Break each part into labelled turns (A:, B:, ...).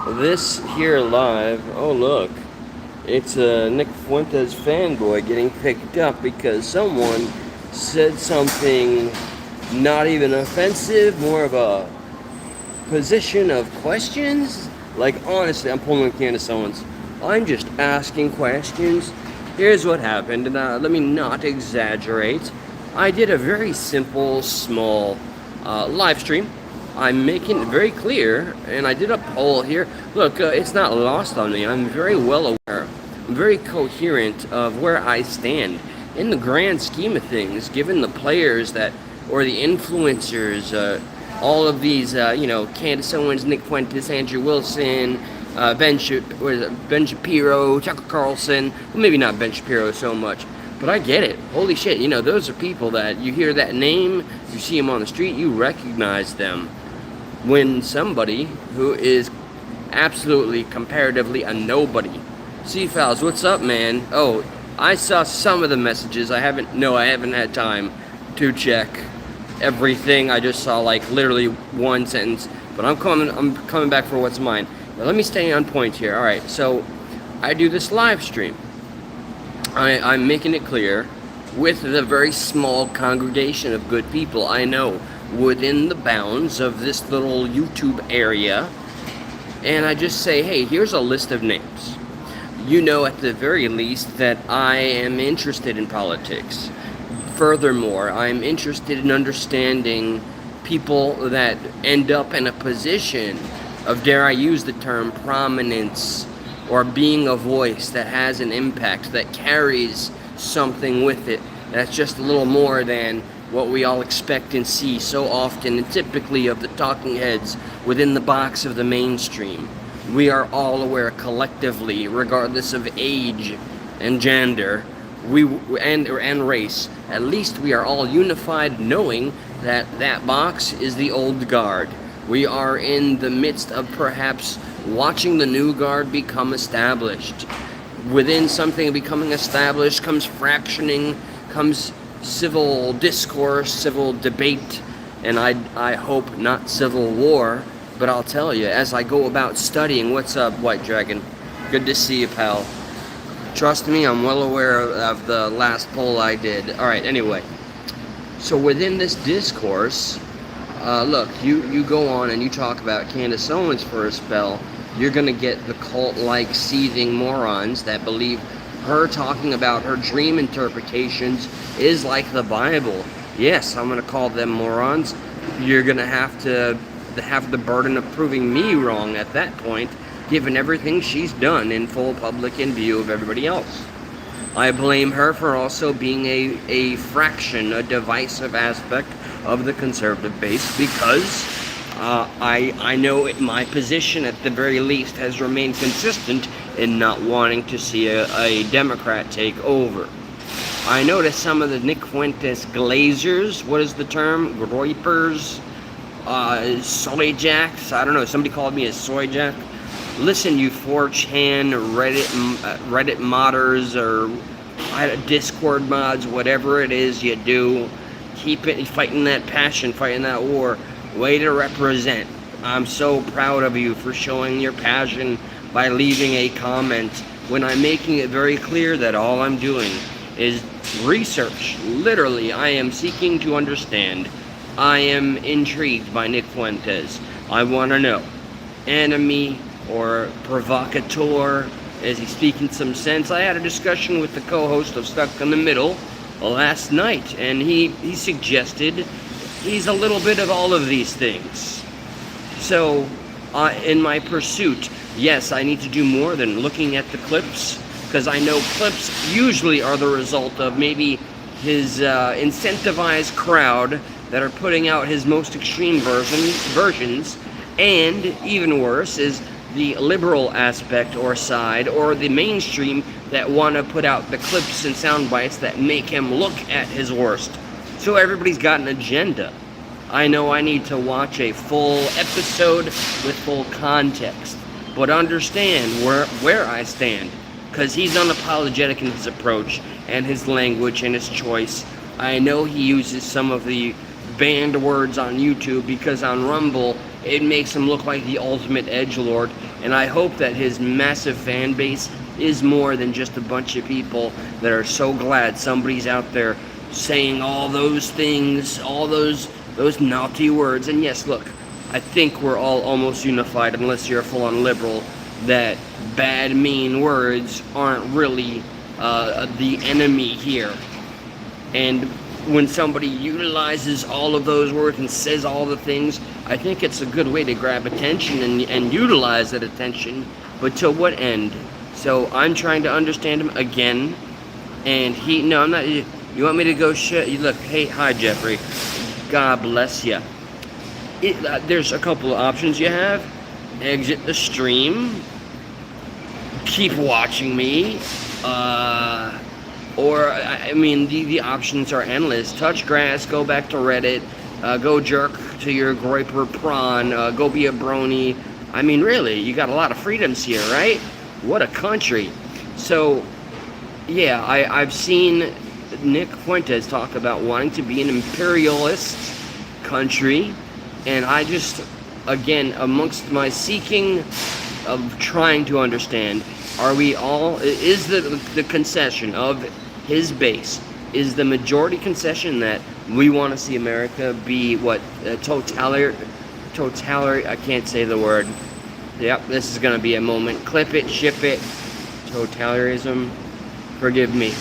A: this here live. Oh, look. It's a Nick Fuentes fanboy getting picked up because someone said something not even offensive, more of a position of questions. Like, honestly, I'm pulling a can of someone's. I'm just asking questions. Here's what happened, and let me not exaggerate. I did a very simple, small live stream. I'm making it very clear, and I did a poll here. Look, it's not lost on me. I'm very well aware. I'm very coherent of where I stand in the grand scheme of things, given the players that, or the influencers, all of these, Candace Owens, Nick Fuentes, Andrew Wilson, Ben Shapiro, Tucker Carlson. Well, maybe not Ben Shapiro so much, but I get it. Holy shit, those are people that you hear that name, you see them on the street, you recognize them. When somebody who is absolutely, comparatively, a nobody. C-Fouls, what's up, man? Oh, I saw some of the messages. I haven't had time to check everything. I just saw like literally one sentence, but I'm coming back for what's mine. Now, let me stay on point here. All right, so I do this live stream. I'm making it clear with the very small congregation of good people I know within the bounds of this little YouTube area, and I just say, hey, here's a list of names. You know, at the very least, that I am interested in politics. Furthermore, I'm interested in understanding people that end up in a position of, dare I use the term, prominence, or being a voice that has an impact, that carries something with it, that's just a little more than what we all expect and see so often and typically of the talking heads within the box of the mainstream. We are all aware collectively, regardless of age and gender, and race. At least we are all unified knowing that that box is the old guard. We are in the midst of perhaps watching the new guard become established. Within something becoming established comes fractioning, comes civil discourse, civil debate, and I hope not civil war. But I'll tell you, as I go about studying, what's up, White Dragon? Good to see you, pal. Trust me, I'm well aware of the last poll I did. Alright, anyway. So within this discourse, look, you go on and you talk about Candace Owens for a spell, you're going to get the cult-like seething morons that believe her talking about her dream interpretations is like the Bible. Yes, I'm going to call them morons. You're going to have the burden of proving me wrong at that point, given everything she's done in full public in view of everybody else. I blame her for also being a fraction, a divisive aspect of the conservative base, because I know my position at the very least has remained consistent in not wanting to see a Democrat take over. I noticed some of the Nick Fuentes glazers, what is the term? Groypers? Soy jacks? I don't know, somebody called me a soy jack. Listen, you 4chan, Reddit modders, or Discord mods, whatever it is you do, keep it fighting that passion, fighting that war. Way to represent. I'm so proud of you for showing your passion by leaving a comment when I'm making it very clear that all I'm doing is research. Literally, I am seeking to understand. I am intrigued by Nick Fuentes. I want to know. Enemy or provocateur? Is he speaking some sense? I had a discussion with the co-host of Stuck in the Middle last night, and he suggested he's a little bit of all of these things. So, in my pursuit, yes, I need to do more than looking at the clips, because I know clips usually are the result of maybe his incentivized crowd that are putting out his most extreme versions, and even worse is the liberal aspect or side, or the mainstream that want to put out the clips and sound bites that make him look at his worst. So everybody's got an agenda. I know I need to watch a full episode with full context, but understand where I stand, because he's unapologetic in his approach and his language and his choice. I know he uses some of the banned words on YouTube, because on Rumble it makes him look like the ultimate edgelord. And I hope that his massive fan base is more than just a bunch of people that are so glad somebody's out there saying all those things, all those naughty words. And yes, look, I think we're all almost unified, unless you're a full-on liberal, that bad, mean words aren't really the enemy here. And when somebody utilizes all of those words and says all the things, I think it's a good way to grab attention and utilize that attention. But to what end? So I'm trying to understand him again, and no, I'm not. You want me to go look, hey, hi, Jeffrey. God bless you. There's a couple of options you have. Exit the stream. Keep watching me. Or, I mean, the options are endless. Touch grass, go back to Reddit, go jerk to your groiper prawn, go be a brony. I mean, really, you got a lot of freedoms here, right? What a country. So, yeah, I've seen Nick Fuentes talk about wanting to be an imperialist country, and I just, again, amongst my seeking of trying to understand, are we all, is the concession of his base, is the majority concession that we want to see America be what, totalitarian, I can't say the word. Yep, this is going to be a moment. Clip it, ship it. Totalitarianism, forgive me.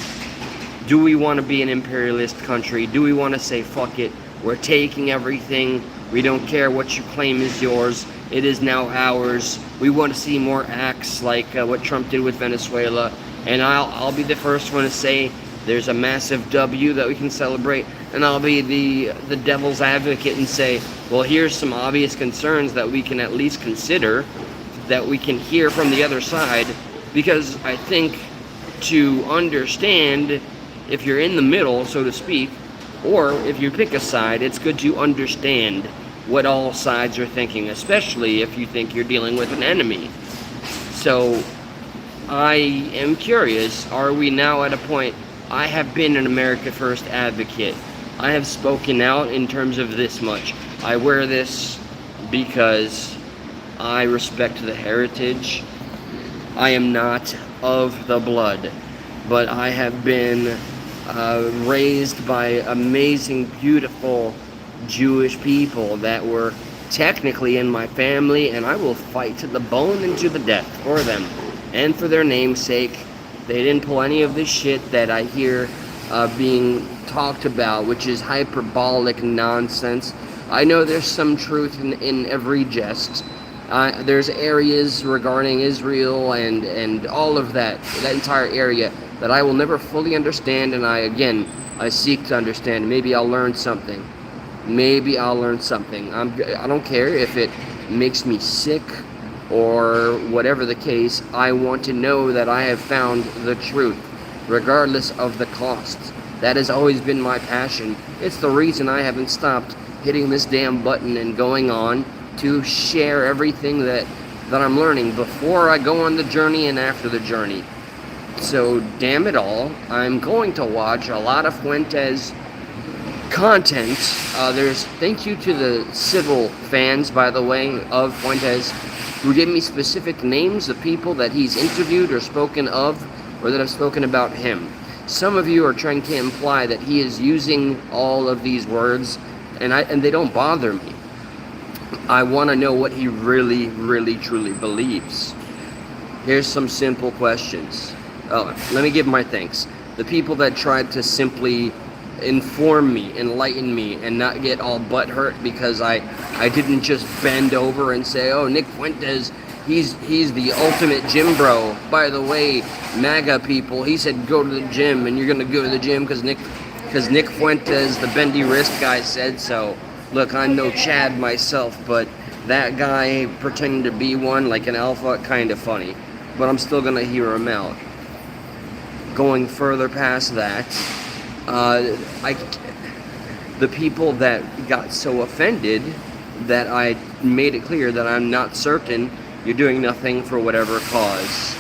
A: Do we want to be an imperialist country? Do we want to say, fuck it, we're taking everything, we don't care what you claim is yours, it is now ours. We want to see more acts like what Trump did with Venezuela. And I'll be the first one to say there's a massive W that we can celebrate. And I'll be the devil's advocate and say, well, here's some obvious concerns that we can at least consider, that we can hear from the other side. Because I think to understand, if you're in the middle, so to speak, or if you pick a side, it's good to understand what all sides are thinking, especially if you think you're dealing with an enemy. So I am curious, are we now at a point? I have been an America First advocate. I have spoken out in terms of this much. I wear this because I respect the heritage. I am not of the blood, but I have been raised by amazing, beautiful Jewish people that were technically in my family, and I will fight to the bone and to the death for them and for their namesake. They didn't pull any of this shit that I hear being talked about, which is hyperbolic nonsense. I know there's some truth in every jest. There's areas regarding Israel and all of that entire area that I will never fully understand, and I seek to understand. Maybe I'll learn something. I don't care if it makes me sick or whatever the case. I want to know that I have found the truth, regardless of the cost. That has always been my passion. It's the reason I haven't stopped hitting this damn button and going on to share everything that I'm learning before I go on the journey and after the journey. So, damn it all, I'm going to watch a lot of Fuentes content. Thank you to the civil fans, by the way, of Fuentes, who gave me specific names of people that he's interviewed or spoken of, or that have spoken about him. Some of you are trying to imply that he is using all of these words, and they don't bother me. I want to know what he really, really, truly believes. Here's some simple questions. Let me give my thanks. The people that tried to simply inform me, enlighten me, and not get all butthurt because I didn't just bend over and say, oh, Nick Fuentes, he's the ultimate gym bro. By the way, MAGA people, he said go to the gym, and you're going to go to the gym because Nick Fuentes, the bendy wrist guy, said so. Look, I'm no Chad myself, but that guy pretending to be one like an alpha, kind of funny. But I'm still going to hear him out. Going further past that, the people that got so offended that I made it clear that I'm not certain you're doing nothing for whatever cause.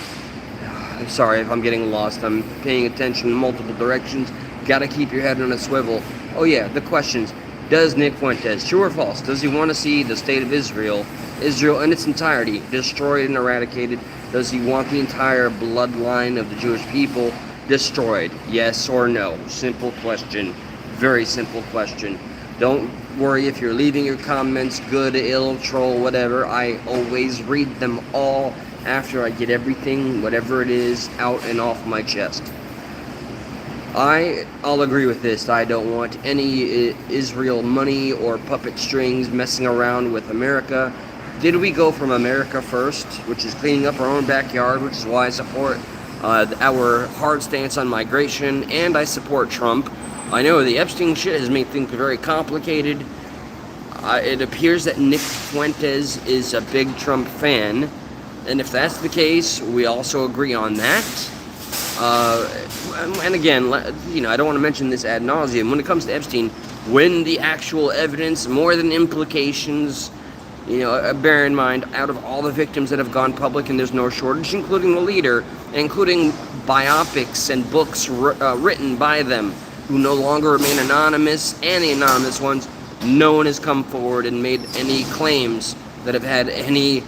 A: I'm sorry if I'm getting lost. I'm paying attention in multiple directions. Gotta keep your head on a swivel. Oh yeah, the questions. Does Nick Fuentes, true or false, does he want to see the state of Israel in its entirety, destroyed and eradicated? Does he want the entire bloodline of the Jewish people destroyed? Yes or no? Simple question. Very simple question. Don't worry if you're leaving your comments, good, ill, troll, whatever. I always read them all after I get everything, whatever it is, out and off my chest. I'll agree with this. I don't want any Israel money or puppet strings messing around with America. Did we go from America first, which is cleaning up our own backyard, which is why I support our hard stance on migration, and I support Trump. I know the Epstein shit has made things very complicated. It appears that Nick Fuentes is a big Trump fan, and if that's the case, we also agree on that. And again, you know, I don't want to mention this ad nauseum. When it comes to Epstein, when the actual evidence, more than implications, you know, bear in mind, out of all the victims that have gone public, and there's no shortage, including the leader, including biopics and books written by them, who no longer remain anonymous, and the anonymous ones, no one has come forward and made any claims that have had any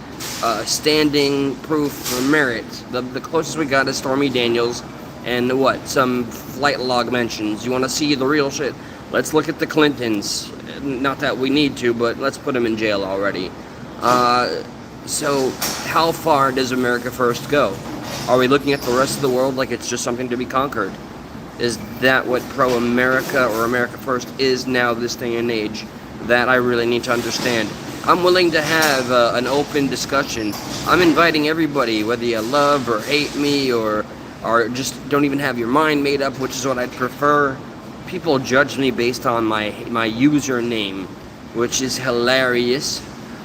A: standing proof or merit. The closest we got is Stormy Daniels, and some flight log mentions. You want to see the real shit? Let's look at the Clintons. Not that we need to, but let's put them in jail already. So how far does America first go? Are we looking at the rest of the world like it's just something to be conquered? Is that what pro-America or America first is now, this day and age? That I really need to understand. I'm willing to have an open discussion. I'm inviting everybody, whether you love or hate me or just don't even have your mind made up, which is what I'd prefer. People judge me based on my username, which is hilarious.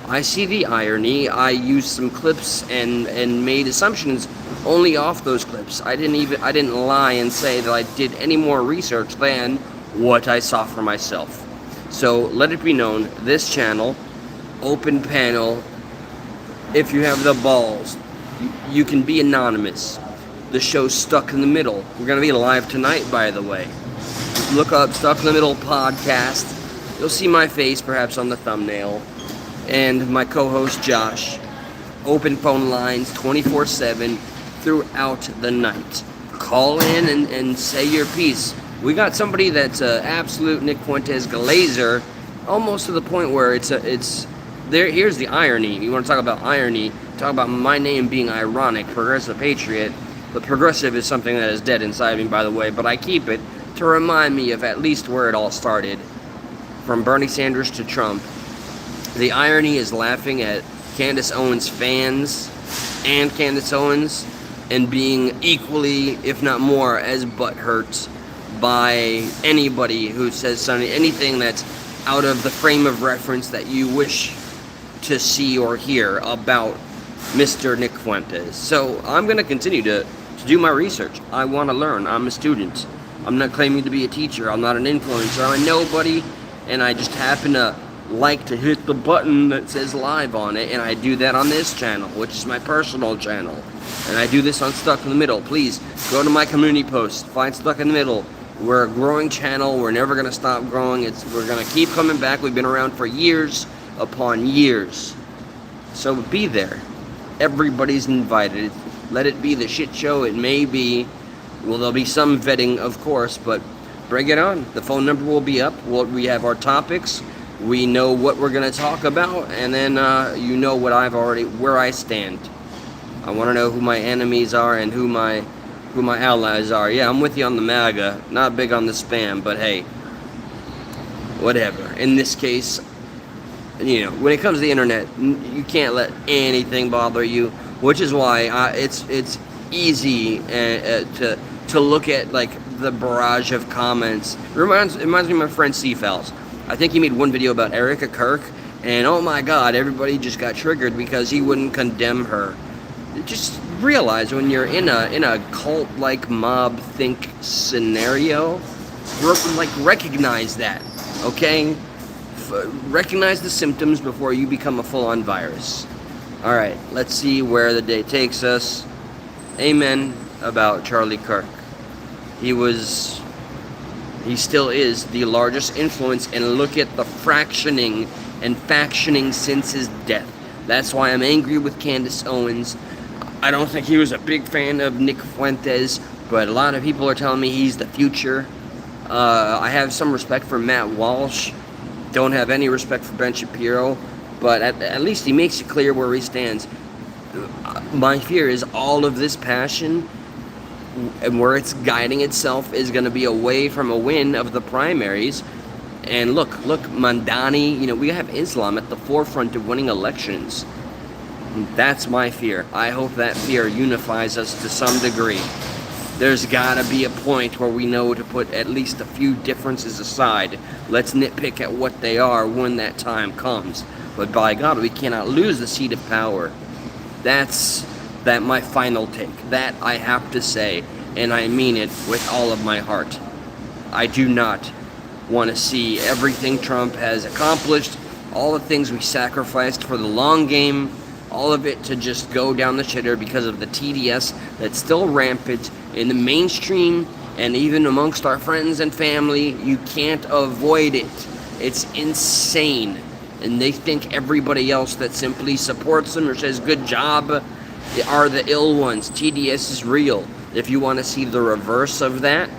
A: I see the irony. I used some clips and made assumptions only off those clips. I didn't lie and say that I did any more research than what I saw for myself. So let it be known, this channel, open panel, if you have the balls, you can be anonymous. The show's Stuck in the Middle. We're going to be live tonight, by the way. Look up Stuck in the Middle podcast. You'll see my face perhaps on the thumbnail. And my co-host Josh. Open phone lines 24/7 throughout the night. Call in and say your piece. We got somebody that's an absolute Nick Fuentes glazer, almost to the point where it's there. Here's the irony. You want to talk about irony? Talk about my name being ironic. Progressive Patriot. But progressive is something that is dead inside me, by the way. But I keep it to remind me of at least where it all started, from Bernie Sanders to Trump. The irony is laughing at Candace Owens fans and Candace Owens and being equally, if not more, as butthurt by anybody who says something, anything that's out of the frame of reference that you wish to see or hear about Mr. Nick Fuentes. So I'm going to continue to do my research. I want to learn. I'm a student. I'm not claiming to be a teacher. I'm not an influencer. I'm a nobody, and I just happen to like to hit the button that says live on it, and I do that on this channel, which is my personal channel. And I do this on Stuck in the Middle. Please go to my community posts, find Stuck in the Middle. We're a growing channel. We're never going to stop growing. We're going to keep coming back. We've been around for years upon years. So be there. Everybody's invited. Let it be the shit show it may be. Well, there'll be some vetting, of course, but bring it on. The phone number will be up. We have our topics. We know what we're going to talk about, and then you know where I stand. I want to know who my enemies are and who my allies are. Yeah, I'm with you on the MAGA. Not big on the spam, but hey, whatever. In this case, you know, when it comes to the internet, you can't let anything bother you, which is why it's easy to look at like the barrage of comments. It reminds me of my friend C-Fouls. I think he made one video about Erica Kirk, and oh my god, everybody just got triggered because he wouldn't condemn her. Just realize when you're in a cult-like mob think scenario, recognize that, okay? Recognize the symptoms before you become a full-on virus. All right, let's see where the day takes us. Amen about Charlie Kirk. He was He still is the largest influence, and look at the fractioning and factioning since his death. That's why I'm angry with Candace Owens. I don't think he was a big fan of Nick Fuentes, but a lot of people are telling me he's the future. I have some respect for Matt Walsh. Don't have any respect for Ben Shapiro, but at least he makes it clear where he stands. My fear is all of this passion and where it's guiding itself is going to be away from a win of the primaries. And look, Mandani, we have Islam at the forefront of winning elections. That's my fear. I hope that fear unifies us to some degree. There's gotta be a point where we know to put at least a few differences aside. Let's nitpick at what they are when that time comes. But by God, we cannot lose the seat of power. That's my final take. That I have to say, and I mean it with all of my heart. I do not want to see everything Trump has accomplished, all the things we sacrificed for the long game, all of it to just go down the shitter because of the TDS that's still rampant in the mainstream and even amongst our friends and family. You can't avoid it. It's insane. And they think everybody else that simply supports them or says good job are the ill ones. TDS is real. If you want to see the reverse of that,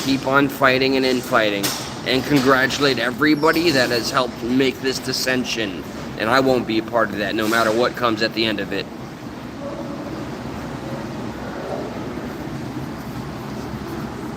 A: keep on fighting and infighting. And congratulate everybody that has helped make this dissension. And I won't be a part of that, no matter what comes at the end of it.